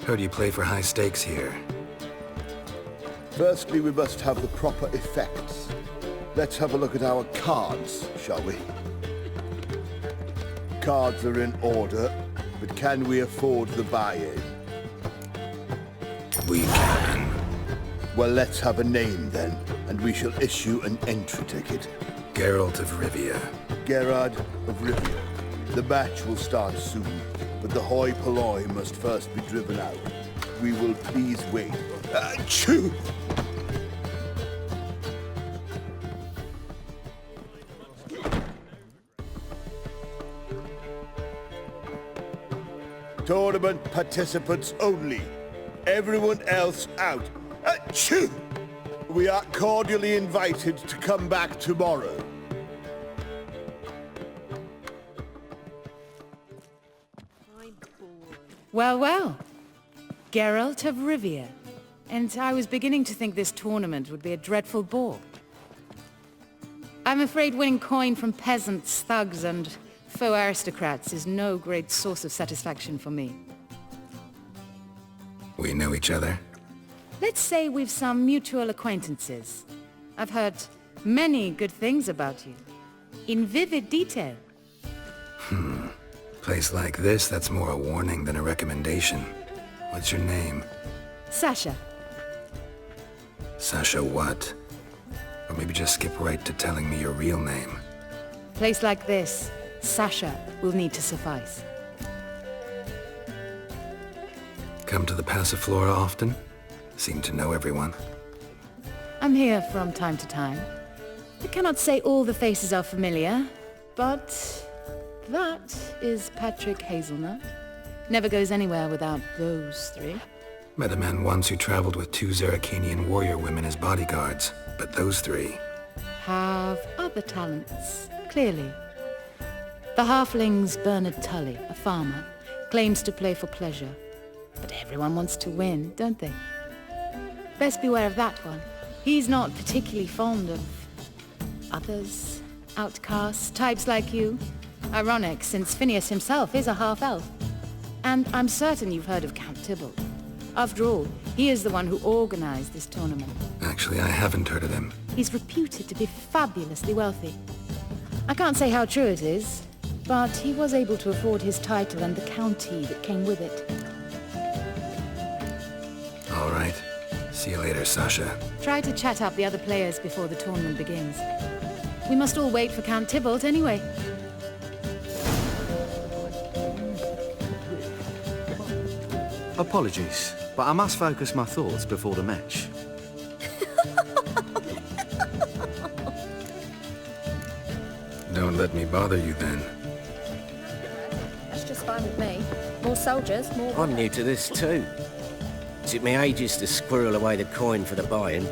Heard you play for high stakes here. Firstly, we must have the proper effects. Let's have a look at our cards, shall we? Cards are in order, but can we afford the buy-in? We can. Well, let's have a name then, and we shall issue an entry ticket. Geralt of Rivia. Gerard of Rivia. The match will start soon, but the hoi polloi must first be driven out. We will please wait. Achoo! Tournament participants only. Everyone else out. Achoo! We are cordially invited to come back tomorrow. Well, well. Geralt of Rivia. And I was beginning to think this tournament would be a dreadful bore. I'm afraid winning coin from peasants, thugs, and faux aristocrats is no great source of satisfaction for me. We know each other? Let's say we've some mutual acquaintances. I've heard many good things about you. In vivid detail. Place like this, that's more a warning than a recommendation. What's your name? Sasha. Sasha what? Or maybe just skip right to telling me your real name. Place like this, Sasha will need to suffice. Come to the Passiflora often? Seem to know everyone. I'm here from time to time. I cannot say all the faces are familiar, but that is Patrick Hazelnut. Never goes anywhere without those three. Met a man once who traveled with 2 Zerrikanian warrior women as bodyguards, but those 3... Have other talents, clearly. The halfling's Bernard Tully, a farmer, claims to play for pleasure. But everyone wants to win, don't they? Best beware of that one. He's not particularly fond of others, outcasts, types like you. Ironic, since Phineas himself is a half-elf. And I'm certain you've heard of Count Tybalt. After all, he is the one who organized this tournament. Actually, I haven't heard of him. He's reputed to be fabulously wealthy. I can't say how true it is, but he was able to afford his title and the county that came with it. All right. See you later, Sasha. Try to chat up the other players before the tournament begins. We must all wait for Count Tybalt anyway. Apologies, but I must focus my thoughts before the match. Don't let me bother you then. That's just fine with me. More soldiers, more... I'm new to this too. Took me ages to squirrel away the coin for the buy-in.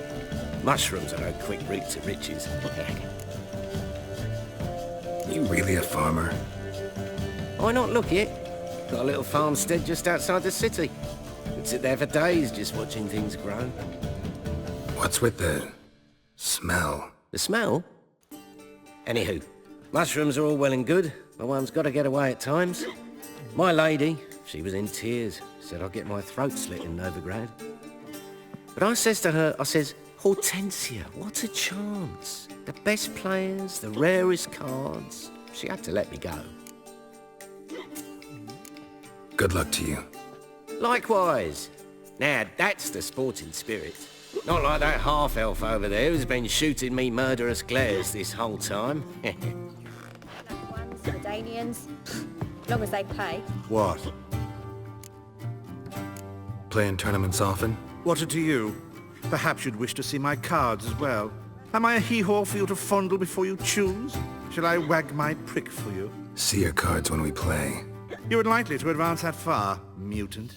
Mushrooms are no quick route to riches. You really a farmer? Why not look it? Got a little farmstead just outside the city. Could sit there for days just watching things grow. What's with the... smell? The smell? Anywho, mushrooms are all well and good, but one's got to get away at times. My lady, she was in tears, said I'd get my throat slit in Novigrad. But I says to her, I says, Hortensia, what a chance. The best players, the rarest cards. She had to let me go. Good luck to you. Likewise. Now, that's the sporting spirit. Not like that half-elf over there who's been shooting me murderous glares this whole time. ones, the Danians, as long as they pay. What? Playing tournaments often? What are to you? Perhaps you'd wish to see my cards as well. Am I a hee-haw for you to fondle before you choose? Shall I wag my prick for you? See your cards when we play. You would likely to advance that far, mutant.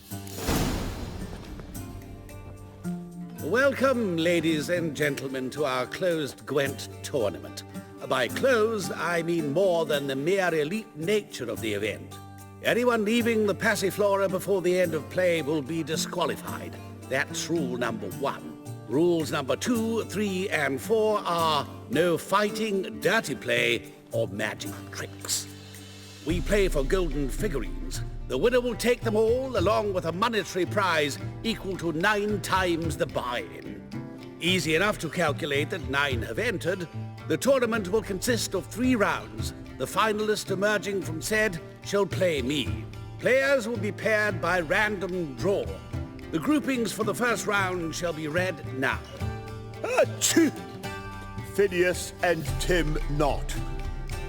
Welcome, ladies and gentlemen, to our closed Gwent tournament. By closed, I mean more than the mere elite nature of the event. Anyone leaving the Passiflora before the end of play will be disqualified. That's rule number 1. Rules number 2, 3, and 4 are no fighting, dirty play, or magic tricks. We play for golden figurines. The winner will take them all, along with a monetary prize equal to 9 times the buy-in. Easy enough to calculate that 9 have entered. The tournament will consist of 3 rounds. The finalist emerging from said shall play me. Players will be paired by random draw. The groupings for the first round shall be read now. Achoo! Phineas and Tim Knott,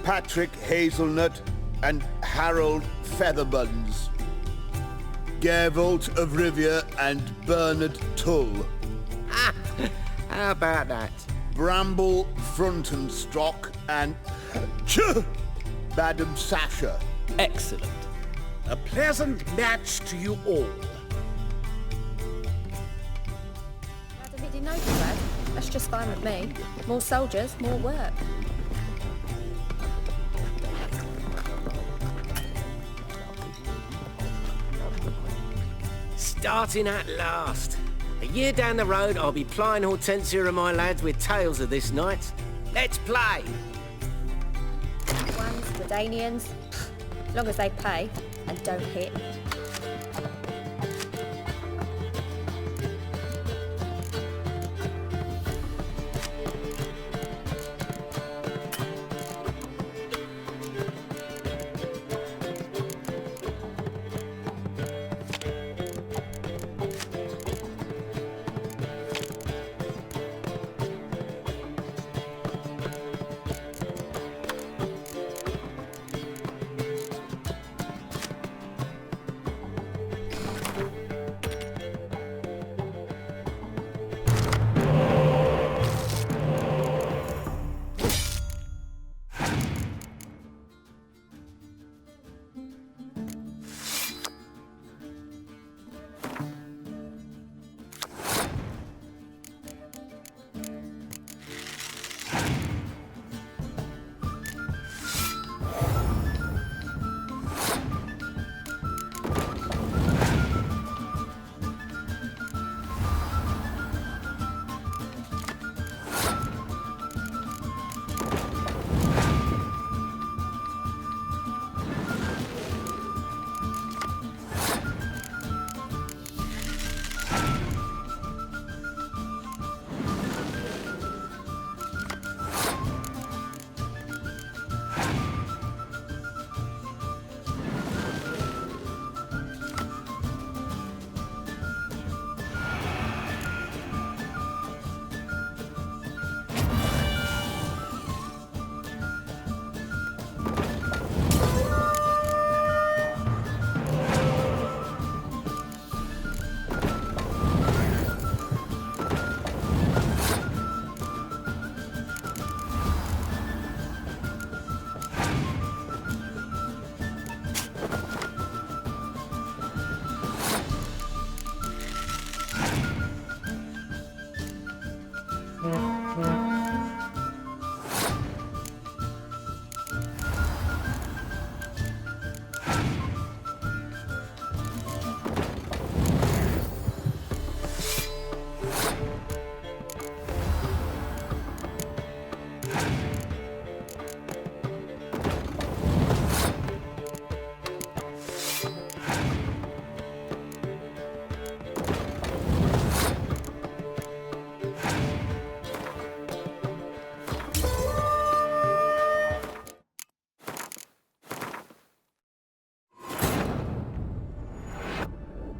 Patrick Hazelnut and Harold Featherbuns, Gervolt of Rivia and Bernard Tull, How about that? Bramble Frontenstock and Madam Sasha. Excellent. A pleasant match to you all. Glad of it, Novigrad. That's just fine with me. More soldiers, more work. Starting at last. A year down the road, I'll be plying Hortensia and my lads with tales of this night. Let's play! Ones, Redanians, as long as they pay and don't hit.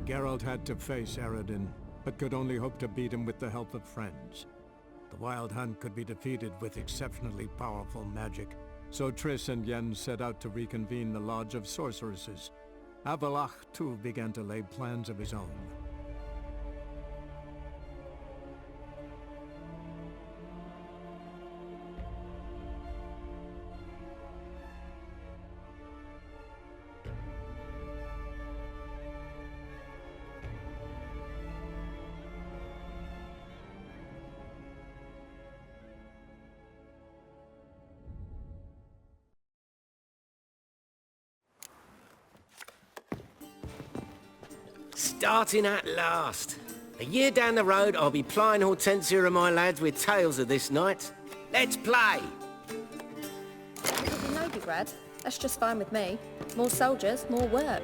Geralt had to face Eredin, but could only hope to beat him with the help of friends. The Wild Hunt could be defeated with exceptionally powerful magic, so Triss and Yen set out to reconvene the Lodge of Sorceresses. Avallac'h too began to lay plans of his own. Starting at last. A year down the road, I'll be plying Hortensia and my lads with tales of this night. Let's play! Glad of it, Novigrad. That's just fine with me. More soldiers, more work.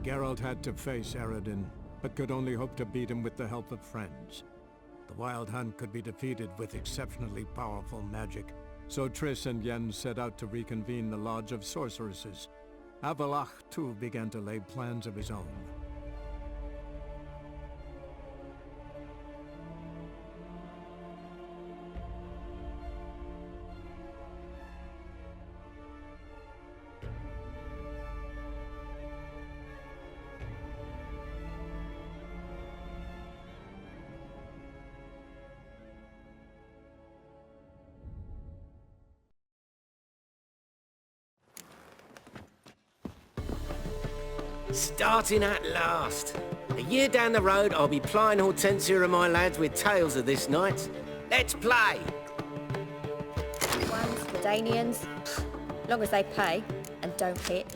Geralt had to face Eredin, but could only hope to beat him with the help of friends. The Wild Hunt could be defeated with exceptionally powerful magic, so Triss and Yen set out to reconvene the Lodge of Sorceresses. Avallac'h, too, began to lay plans of his own. Starting at last. A year down the road, I'll be plying Hortensia and my lads with tales of this night. Let's play! Ones, the Danians. Long as they pay and don't hit.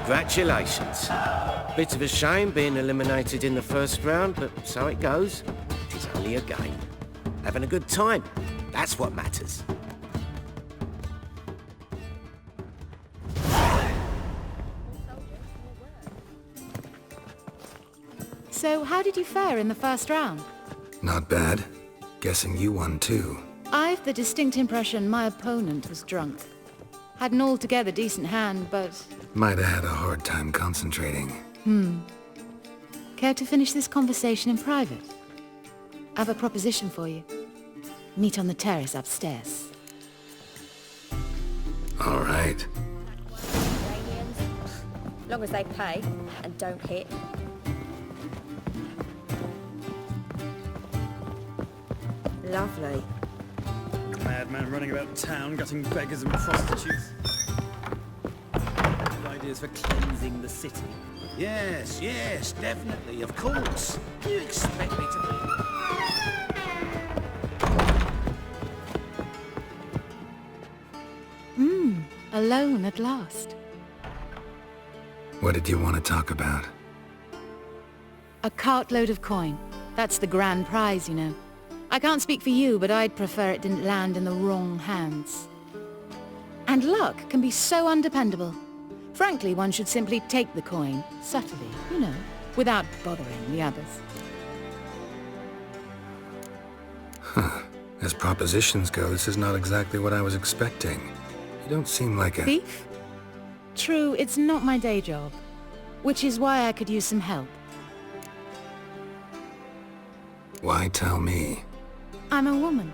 Congratulations. Bit of a shame being eliminated in the first round, but so it goes. It is only a game. Having a good time, that's what matters. So how did you fare in the first round? Not bad. Guessing you won too. I've the distinct impression my opponent was drunk. Had an altogether decent hand, but... Might have had a hard time concentrating. Care to finish this conversation in private? I have a proposition for you. Meet on the terrace upstairs. All right. Iranians, long as they pay and don't hit. Lovely. Madman running about town, gutting beggars and prostitutes. Good ideas for cleansing the city. Yes, yes, definitely, of course. Do you expect me to... Alone at last. What did you want to talk about? A cartload of coin. That's the grand prize, you know. I can't speak for you, but I'd prefer it didn't land in the wrong hands. And luck can be so undependable. Frankly, one should simply take the coin, subtly, you know, without bothering the others. As propositions go, this is not exactly what I was expecting. You don't seem like a... Thief? True, it's not my day job, which is why I could use some help. Why tell me? I'm a woman.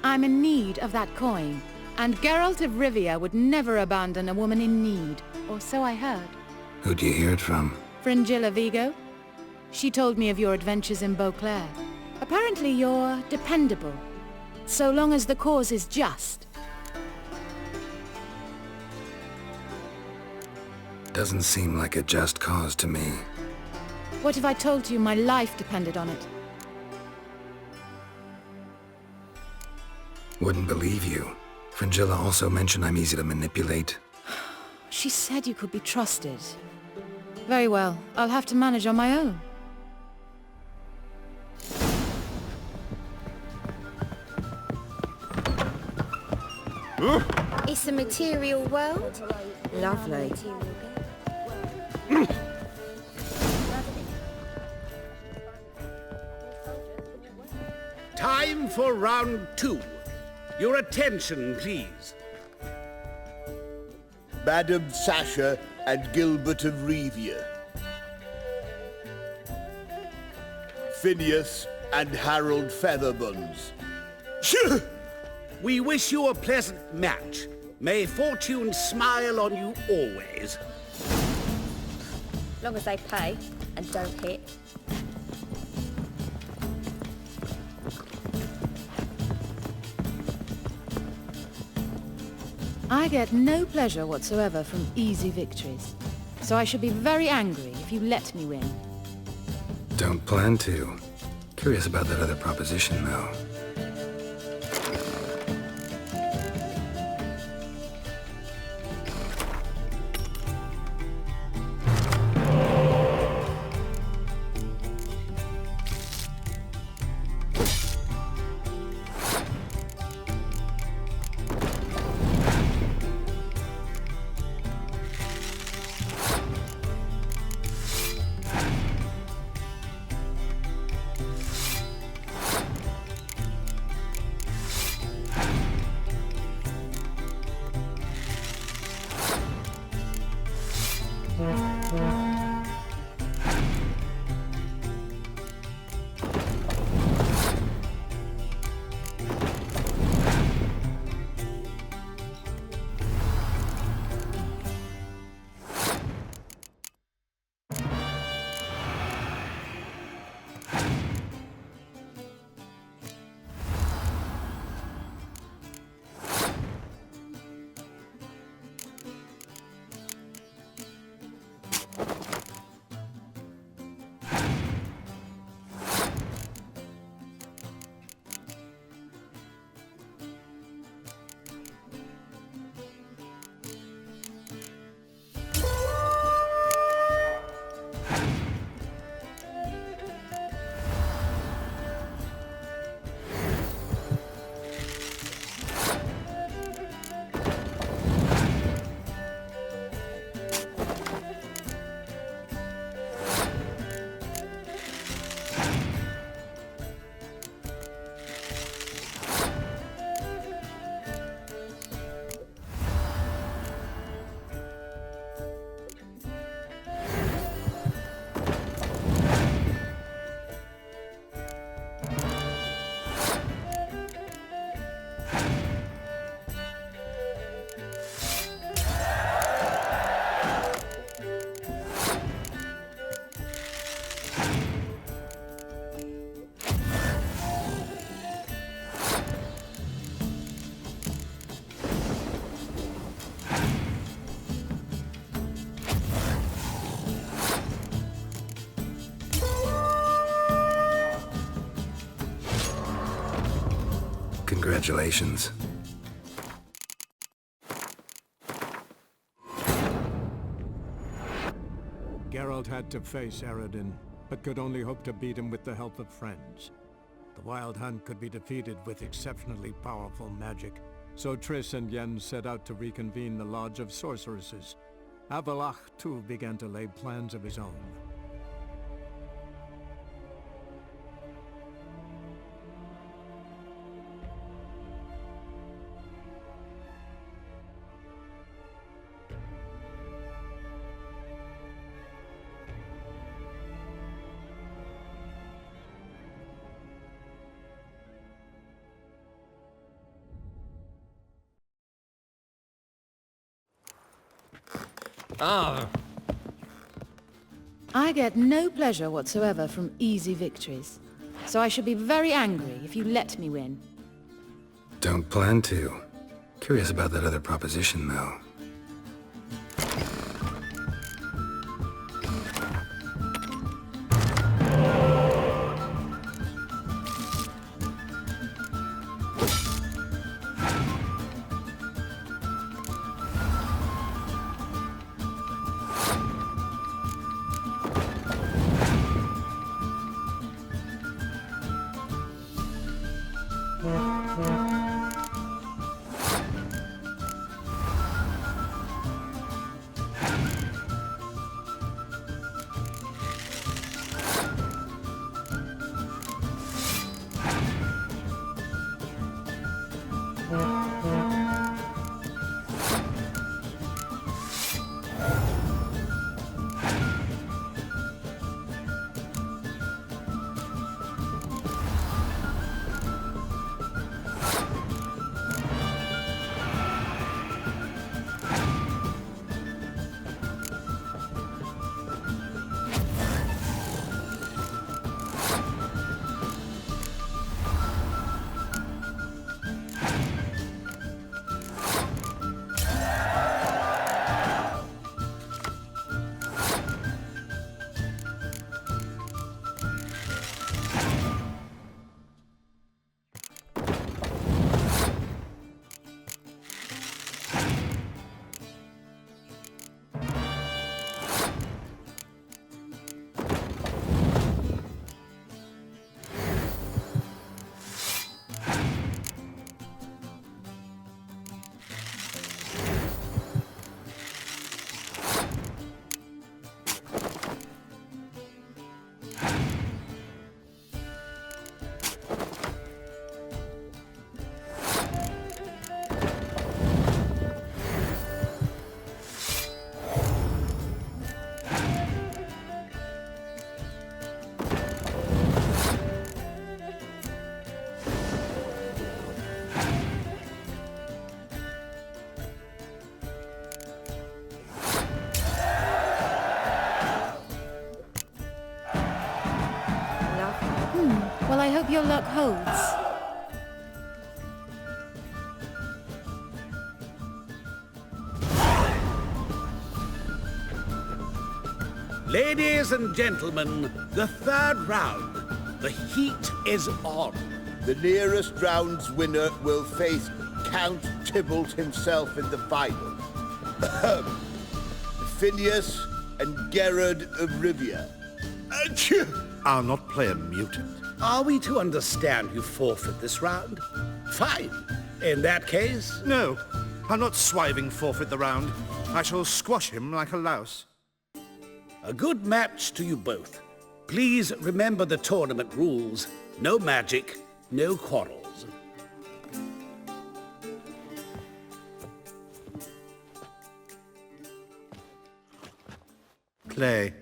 I'm in need of that coin, and Geralt of Rivia would never abandon a woman in need, or so I heard. Who'd you hear it from? Fringilla Vigo? She told me of your adventures in Beauclair. Apparently you're dependable, so long as the cause is just. Doesn't seem like a just cause to me. What if I told you my life depended on it? Wouldn't believe you. Fringilla also mentioned I'm easy to manipulate. She said you could be trusted. Very well, I'll have to manage on my own. It's a material world. Lovely. Time for round 2. Your attention, please. Madam Sasha and Gilbert of Rivia. Phineas and Harold Featherbones. We wish you a pleasant match. May fortune smile on you always. Long as they pay and don't hit. I get no pleasure whatsoever from easy victories, so I should be very angry if you let me win. Don't plan to. Curious about that other proposition, though. Congratulations. Geralt had to face Eredin, but could only hope to beat him with the help of friends. The Wild Hunt could be defeated with exceptionally powerful magic, so Triss and Yen set out to reconvene the Lodge of Sorceresses. Avallac'h, too, began to lay plans of his own. I get no pleasure whatsoever from easy victories, so I should be very angry if you let me win. Don't plan to. Curious about that other proposition, though. Well, I hope your luck holds. Ladies and gentlemen, the third round. The heat is on. The nearest round's winner will face Count Tybalt himself in the final. Phineas and Gerard of Rivia. I'll not play a mutant. Are we to understand you forfeit this round? Fine. In that case... No, I'll not swiving forfeit the round. I shall squash him like a louse. A good match to you both. Please remember the tournament rules. No magic, no quarrels. Play.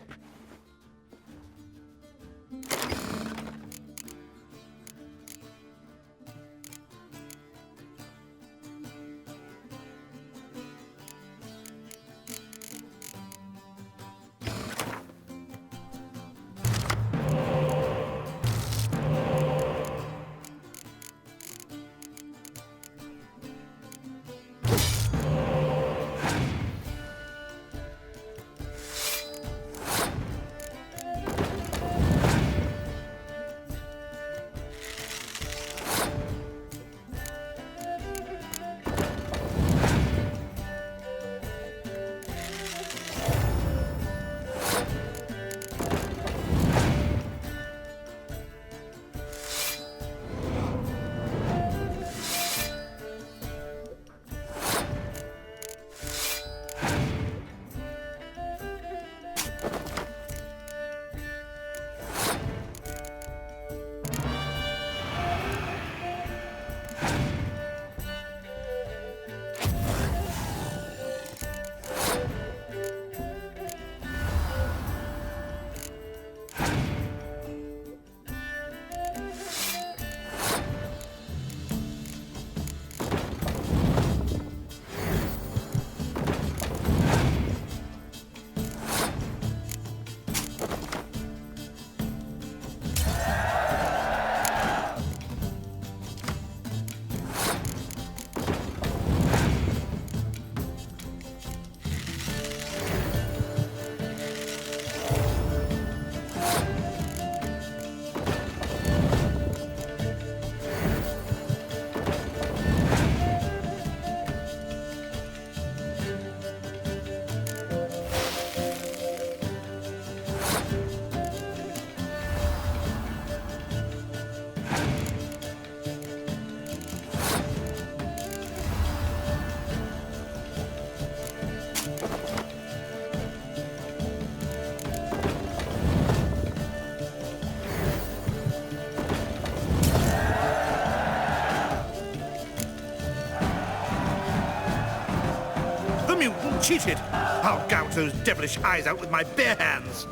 cheated! I'll gouge those devilish eyes out with my bare hands!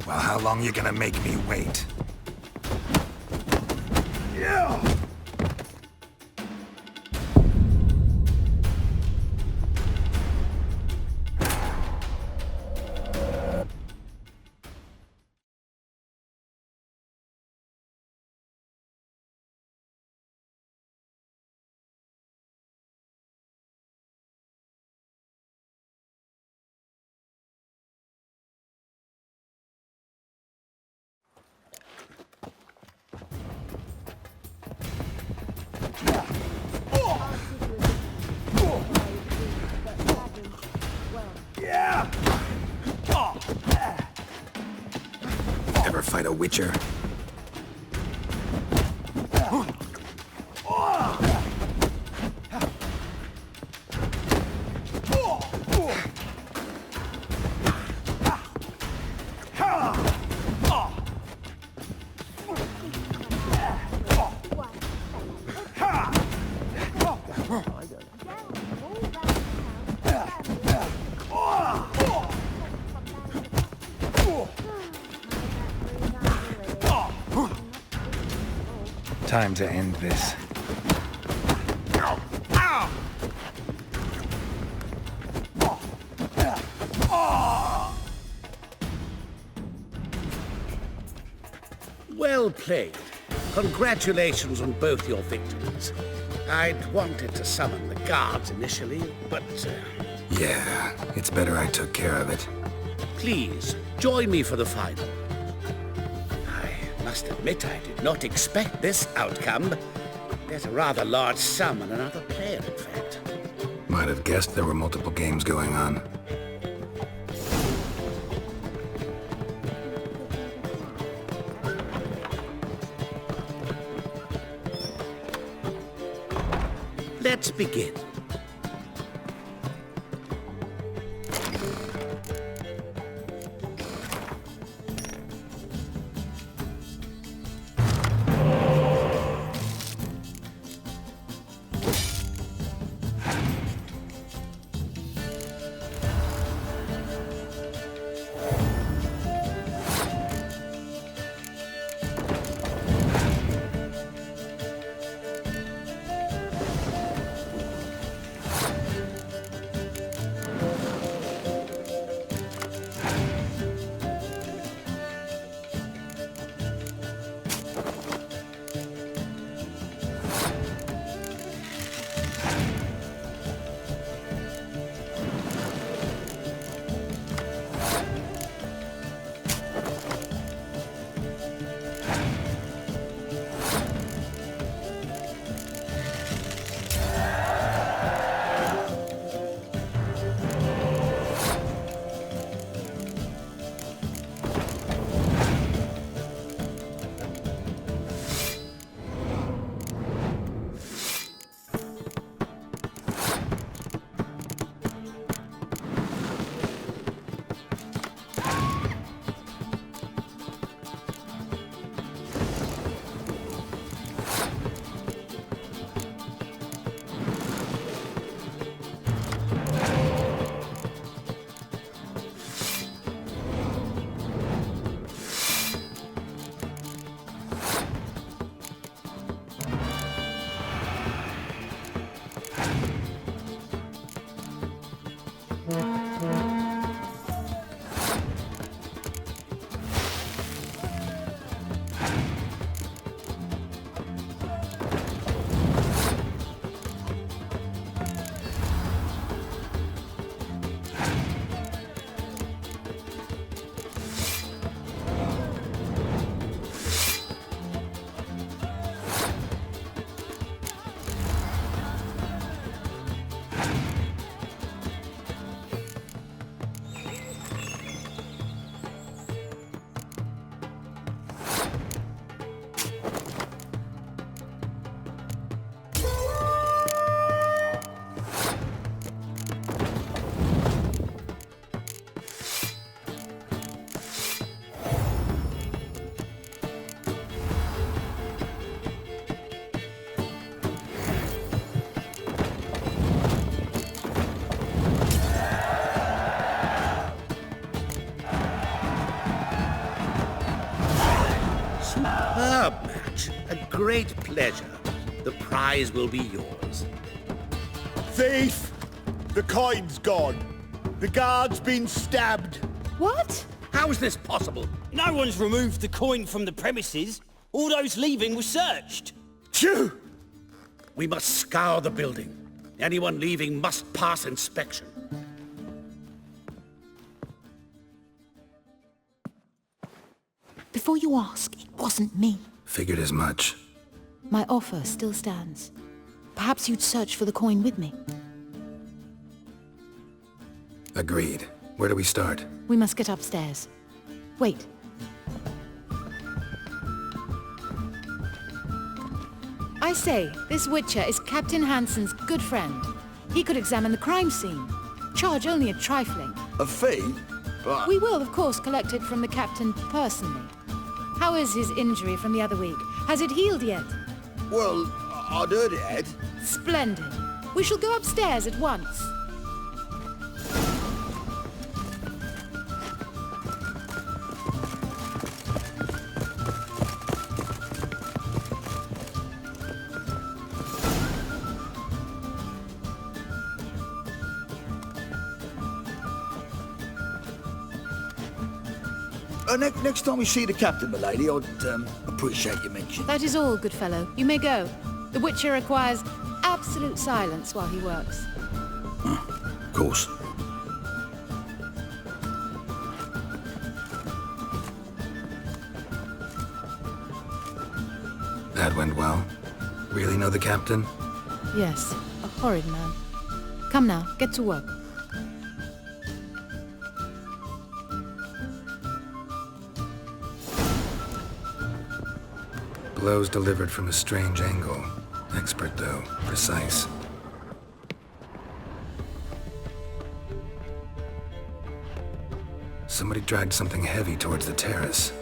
Well, how long you gonna make me wait? Ever fight a Witcher? Time to end this. Well played. Congratulations on both your victories. I'd wanted to summon the guards initially, but... Yeah, it's better I took care of it. Please, join me for the final. I must admit I did not expect this outcome. There's a rather large sum on another player, in fact. Might have guessed there were multiple games going on. Let's begin. such a great pleasure. The prize will be yours. Thief! The coin's gone. The guard's been stabbed. What? How is this possible? No one's removed the coin from the premises. All those leaving were searched. Phew! We must scour the building. Anyone leaving must pass inspection. Before you ask, it wasn't me. Figured as much. My offer still stands. Perhaps you'd search for the coin with me. Agreed. Where do we start? We must get upstairs. Wait. I say, this Witcher is Captain Hansen's good friend. He could examine the crime scene. Charge only a trifling. A fee? But... We will, of course, collect it from the captain personally. How is his injury from the other week? Has it healed yet? Well, I'd heard it had. Splendid. We shall go upstairs at once. Next time we see the captain, milady, I'd appreciate your mention. That is all, good fellow. You may go. The Witcher requires absolute silence while he works. Of course. That went well. Really know the captain? Yes, a horrid man. Come now, get to work. Blows delivered from a strange angle. Expert, though. Precise. Somebody dragged something heavy towards the terrace.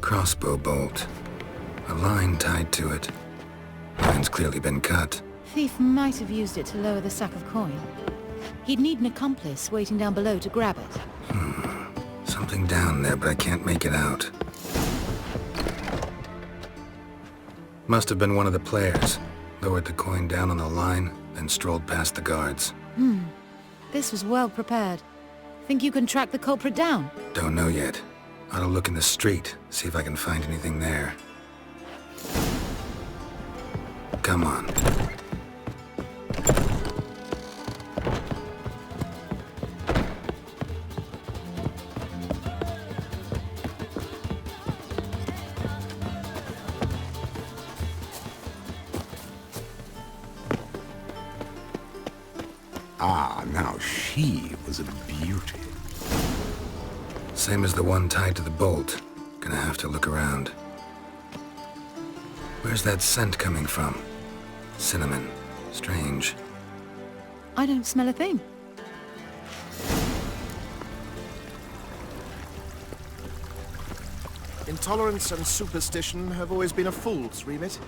Crossbow bolt. A line tied to it. Line's clearly been cut. Thief might have used it to lower the sack of coin. He'd need an accomplice waiting down below to grab it. Something down there, but I can't make it out. Must have been one of the players. Lowered the coin down on the line, then strolled past the guards. This was well prepared. Think you can track the culprit down? Don't know yet. Ought to look in the street, see if I can find anything there. Come on. Ah, now she was a beauty. Same as the one tied to the bolt. Gonna have to look around. Where's that scent coming from? Cinnamon. Strange. I don't smell a thing. Intolerance and superstition have always been a fool's remit.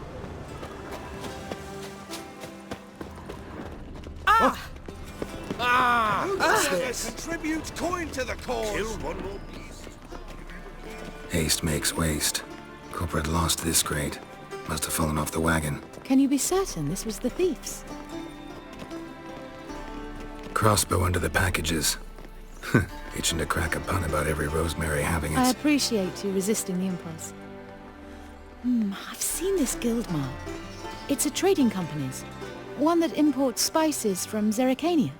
Contribute coin to the cause. Kill one more beast. Haste makes waste. Culprit lost this crate. Must have fallen off the wagon. Can you be certain this was the thief's? Crossbow under the packages. Itching to crack a pun about every Rosemary having its... I appreciate you resisting the impulse. I've seen this guild mark. It's a trading company's. One that imports spices from Zerrikania.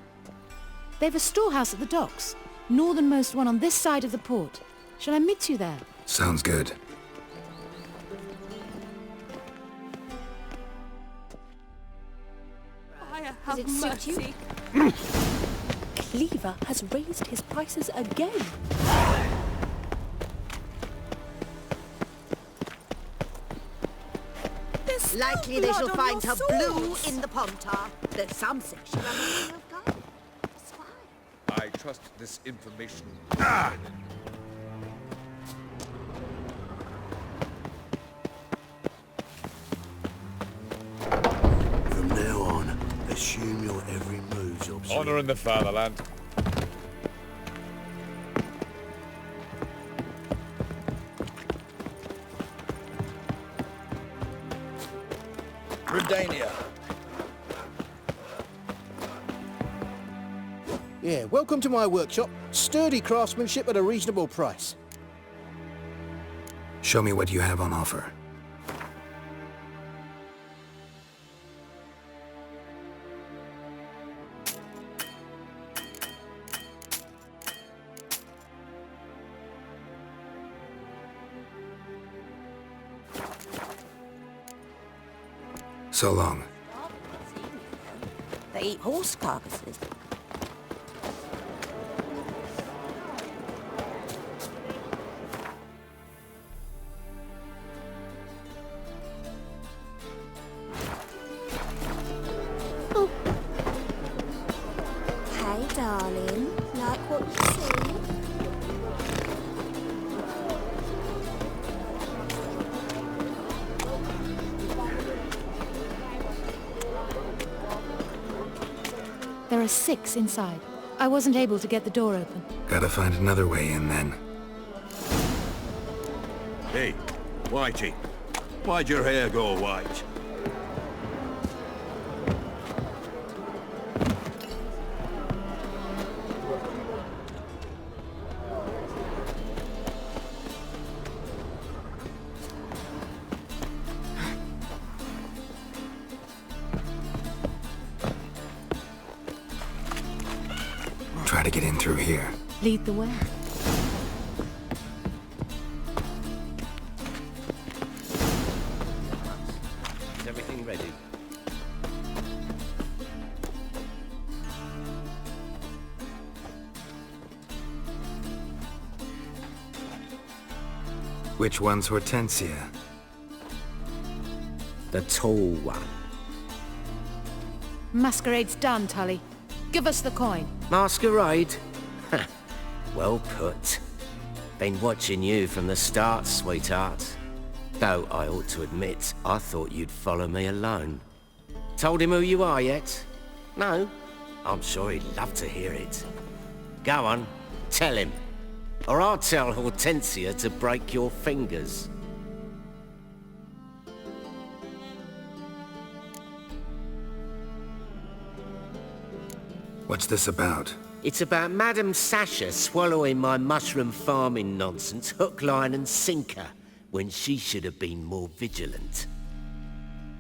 They've a storehouse at the docks. Northernmost one on this side of the port. Shall I meet you there? Sounds good. Does it suit you? Cleaver has raised his prices again. Likely they shall find her blue in the Pontar. There's some section of gold. It's fine. I trust this information. From now on, assume your every move's observed. Honor in the fatherland. Dania. Yeah, welcome to my workshop. Sturdy craftsmanship at a reasonable price. Show me what you have on offer. So long. They eat horse carcasses. Oh. Hey, darling. Like what you see? There are 6 inside. I wasn't able to get the door open. Gotta find another way in then. Hey, Whitey. Why'd your hair go white? Try to get in through here. Lead the way. Is everything ready? Which one's Hortensia? The tall one. Masquerade's done, Tully. Give us the coin. Masquerade? Well put. Been watching you from the start, sweetheart. Though I ought to admit, I thought you'd follow me alone. Told him who you are yet? No? I'm sure he'd love to hear it. Go on, tell him. Or I'll tell Hortensia to break your fingers. What's this about? It's about Madame Sasha swallowing my mushroom farming nonsense hook, line and sinker when she should have been more vigilant.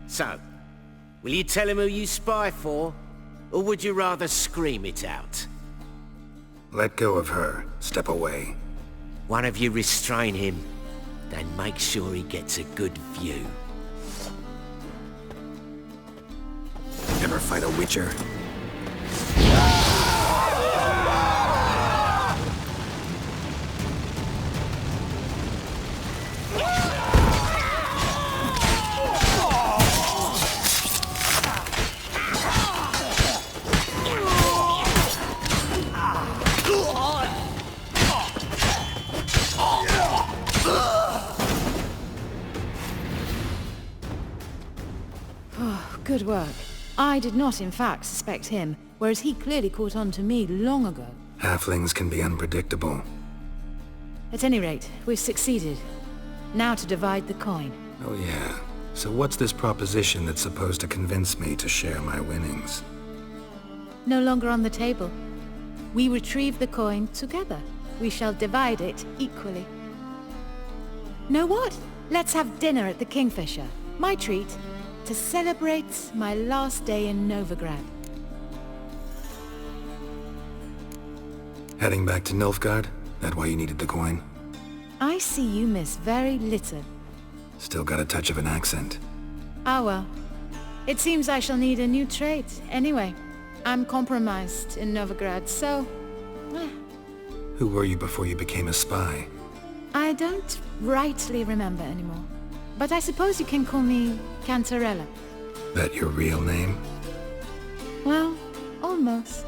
So, will you tell him who you spy for? Or would you rather scream it out? Let go of her. Step away. One of you restrain him, then make sure he gets a good view. Ever fight a witcher? Good work. I did not, in fact, suspect him, whereas he clearly caught on to me long ago. Halflings can be unpredictable. At any rate, we've succeeded. Now to divide the coin. Oh yeah. So what's this proposition that's supposed to convince me to share my winnings? No longer on the table. We retrieve the coin together. We shall divide it equally. Know what? Let's have dinner at the Kingfisher. My treat. To celebrate my last day in Novigrad. Heading back to Nilfgaard? That why you needed the coin? I see you miss very little. Still got a touch of an accent. Ah well. It seems I shall need a new trade. Anyway, I'm compromised in Novigrad, so... Who were you before you became a spy? I don't rightly remember anymore. But I suppose you can call me Cantarella. That your real name? Well, almost.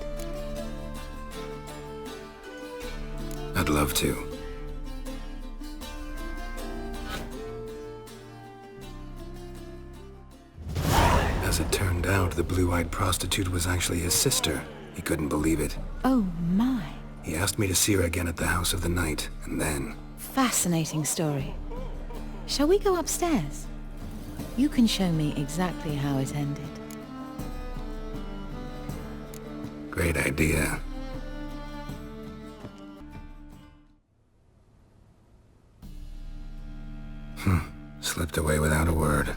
I'd love to. As it turned out, the blue-eyed prostitute was actually his sister. He couldn't believe it. Oh my. He asked me to see her again at the House of the Night, and then... Fascinating story. Shall we go upstairs? You can show me exactly how it ended. Great idea. Slipped away without a word.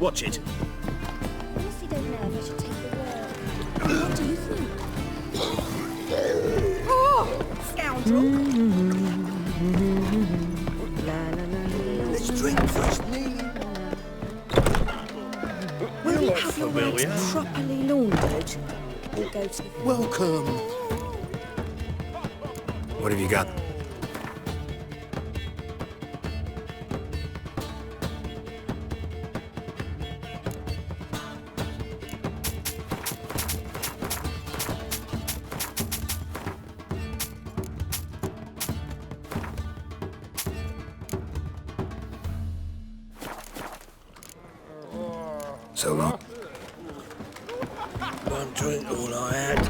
Watch it. Honestly don't know if I should take the word. What do you think? Oh, scoundrel! Let's drink first, Neil. Will you have your words properly laundered? Or go to the... Welcome. What have you got? So long. One drink, all I had.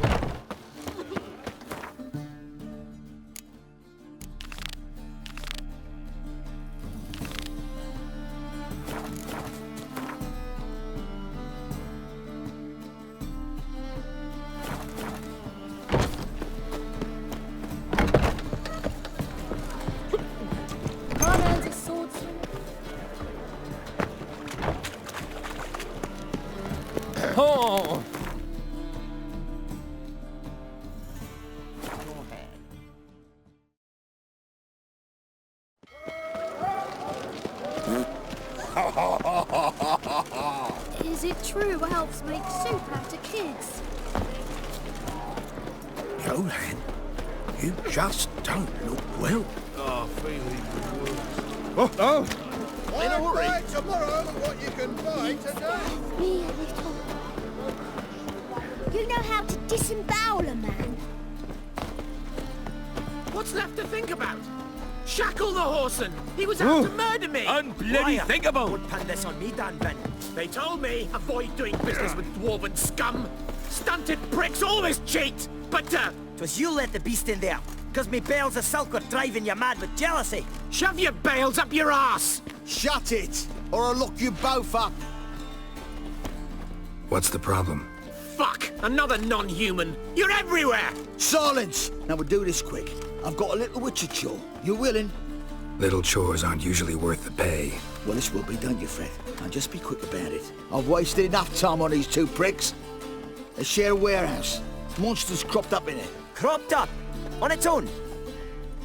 My man's a swordsman. Oh! Is it true elves make soup out of kids? Johan, you just don't look well. Oh, feeling Oh, oh! In a hurry. Tomorrow, what you can buy today. Me a little. You know how to disembowel a man? What's left to think about? Shackle the Horson! He was out to murder me! Unbloody thinkable! Don't pin this on me, Danvin. They told me, avoid doing business with dwarven scum. Stunted pricks always cheat, but, 'Twas you let the beast in there, 'cause me bales of silk were driving you mad with jealousy. Shove your bales up your ass! Shut it, or I'll lock you both up. What's the problem? Fuck! Another non-human! You're everywhere! Silence! Now we'll do this quick. I've got a little witcher chore. You willing? Little chores aren't usually worth the pay. Well, this will be done, you Fred. Now just be quick about it. I've wasted enough time on these two pricks. They share a warehouse. Monsters cropped up in it. Cropped up? On its own?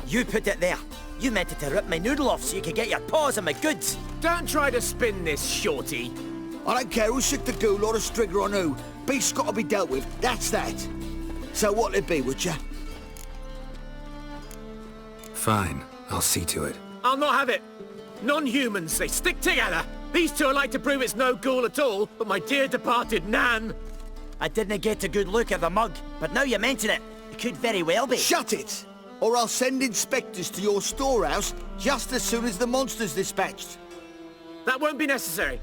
You put it there. You meant it to rip my noodle off so you could get your paws on my goods. Don't try to spin this, shorty. I don't care who sick the ghoul or the strigger on who. Beast's got to be dealt with. That's that. So what'll it be, Witcher? Fine, I'll see to it. I'll not have it. Non-humans, they stick together. These two are like to prove it's no ghoul at all, but my dear departed Nan. I didn't get a good look at the mug, but now you mention it, it could very well be. Shut it! Or I'll send inspectors to your storehouse just as soon as the monster's dispatched. That won't be necessary.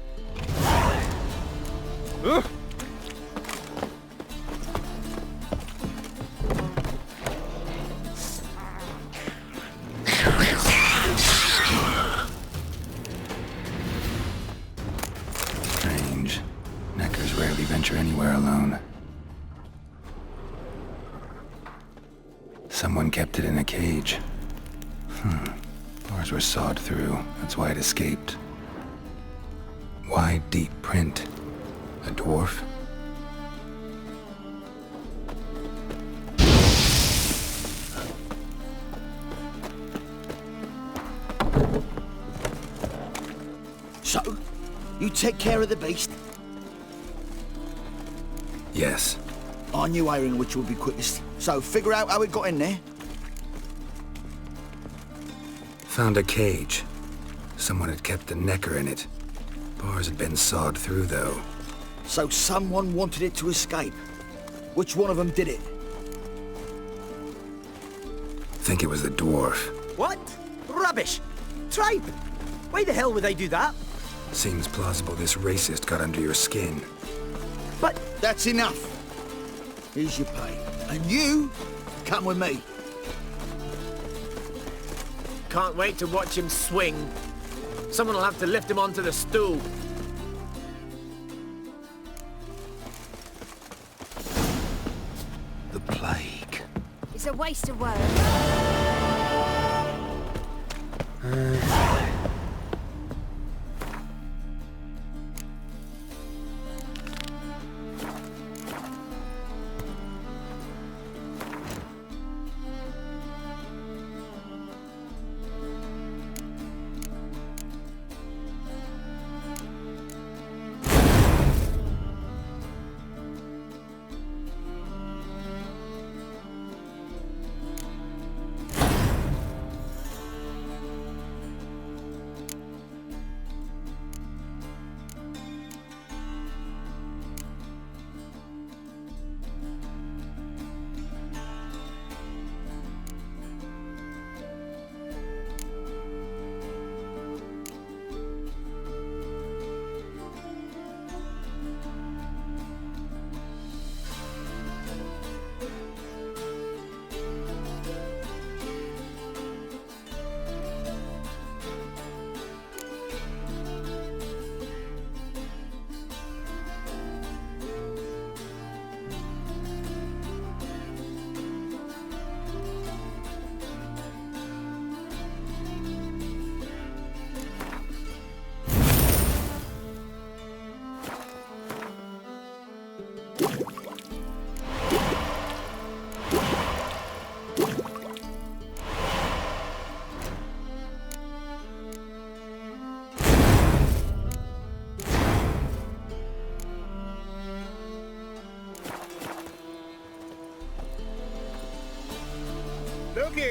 Strange. Neckers rarely venture anywhere alone. Someone kept it in a cage. Bars were sawed through. That's why it escaped. Why deep print? A dwarf? So, you take care of the beast? Yes. I knew airing which would be quickest. So, figure out how it got in there. Found a cage. Someone had kept the necker in it. Bars had been sawed through, though. So someone wanted it to escape. Which one of them did it? Think it was the dwarf. What? Rubbish! Tripe! Why the hell would they do that? Seems plausible this racist got under your skin. But that's enough. Here's your pay. And you, come with me. Can't wait to watch him swing. Someone will have to lift him onto the stool. The plague. It's a waste of words.